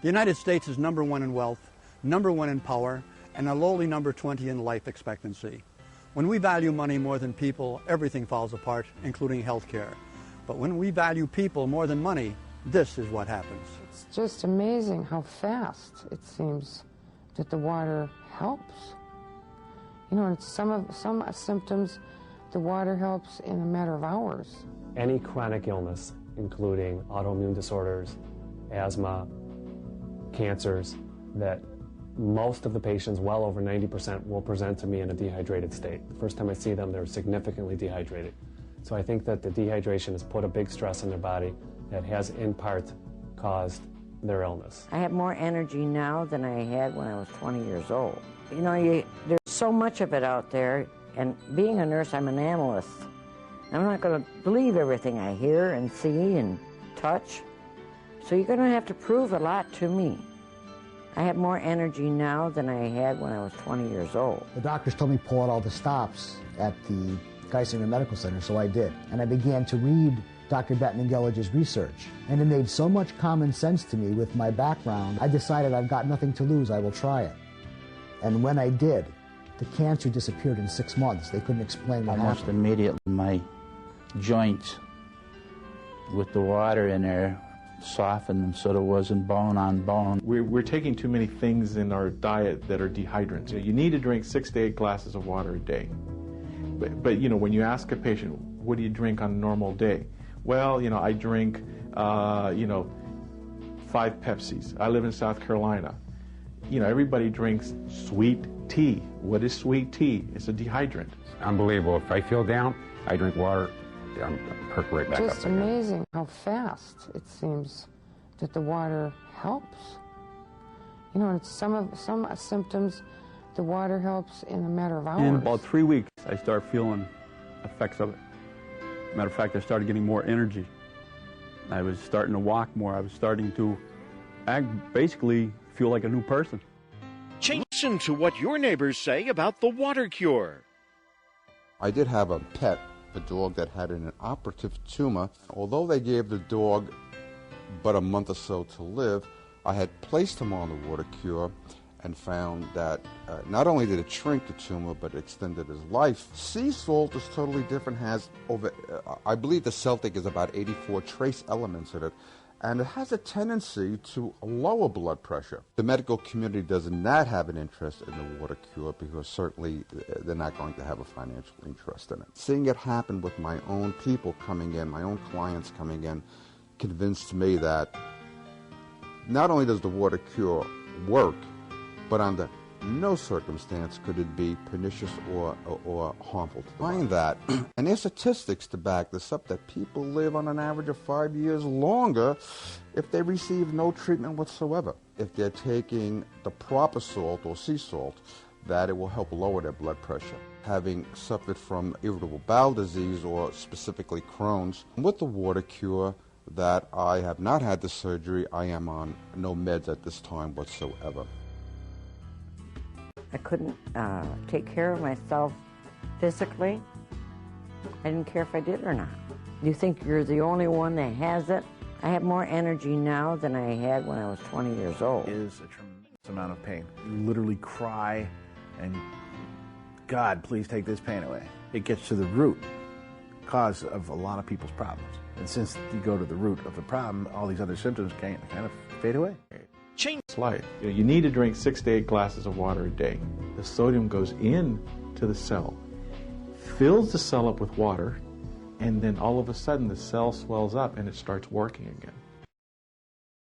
The United States is #1 in wealth, #1 in power, and a lowly number 20 in life expectancy. When we value money more than people, everything falls apart, including health care. But when we value people more than money, this is what happens. It's just amazing how fast it seems that the water helps. You know, and some symptoms, the water helps in a matter of hours. Any chronic illness, including autoimmune disorders, asthma, cancers, that most of the patients, well over 90%, will present to me in a dehydrated state. The first time I see them, they're significantly dehydrated. So I think that the dehydration has put a big stress on their body that has, in part, caused their illness. I have more energy now than I had when I was 20 years old. You know, there's so much of it out there, and being a nurse, I'm an analyst. I'm not going to believe everything I hear and see and touch. So you're going to have to prove a lot to me. I have more energy now than I had when I was 20 years old. The doctors told me to pull out all the stops at the Geisinger Medical Center, so I did. And I began to read Dr. Bettman-Gellige's research. And it made so much common sense to me with my background, I decided I've got nothing to lose, I will try it. And when I did, the cancer disappeared in 6 months. They couldn't explain what Almost happened. immediately, my joints with the water in there softened so there wasn't bone on bone. We're taking too many things in our diet that are dehydrants. You need to drink 6 to 8 glasses of water a day. But you know, when you ask a patient, what do you drink on a normal day? Well, you know, I drink, 5 Pepsis. I live in South Carolina. You know, everybody drinks sweet tea. What is sweet tea? It's a dehydrant. Unbelievable. If I feel down, I drink water. I'm perk right back up. Just amazing how fast it seems that the water helps. You know, and some symptoms, the water helps in a matter of hours. In about 3 weeks, I start feeling effects of it. Matter of fact, I started getting more energy. I was starting to walk more. I was starting to basically feel like a new person. Listen to what your neighbors say about the WaterCure. I did have a pet, a dog that had an operative tumor. Although they gave the dog but a month or so to live, I had placed him on the WaterCure and found that not only did it shrink the tumor, but it extended his life. Sea salt is totally different, has over, I believe the Celtic is about 84 trace elements in it, and it has a tendency to lower blood pressure. The medical community does not have an interest in the WaterCure because certainly they're not going to have a financial interest in it. Seeing it happen with my own people coming in, my own clients coming in, convinced me that not only does the WaterCure work, but under no circumstance could it be pernicious or harmful to the body. That, and there's statistics to back this up, that people live on an average of 5 years longer if they receive no treatment whatsoever. If they're taking the proper salt or sea salt, that it will help lower their blood pressure. Having suffered from irritable bowel disease or specifically Crohn's, with the WaterCure, that I have not had the surgery, I am on no meds at this time whatsoever. I couldn't take care of myself physically. I didn't care if I did or not. You think you're the only one that has it? I have more energy now than I had when I was 20 years old. It is a tremendous amount of pain. You literally cry and, God, please take this pain away. It gets to the root cause of a lot of people's problems. And since you go to the root of the problem, all these other symptoms kind of fade away. Change life. You need to drink 6 to 8 glasses of water a day. The sodium goes into the cell, fills the cell up with water, and then all of a sudden the cell swells up and it starts working again.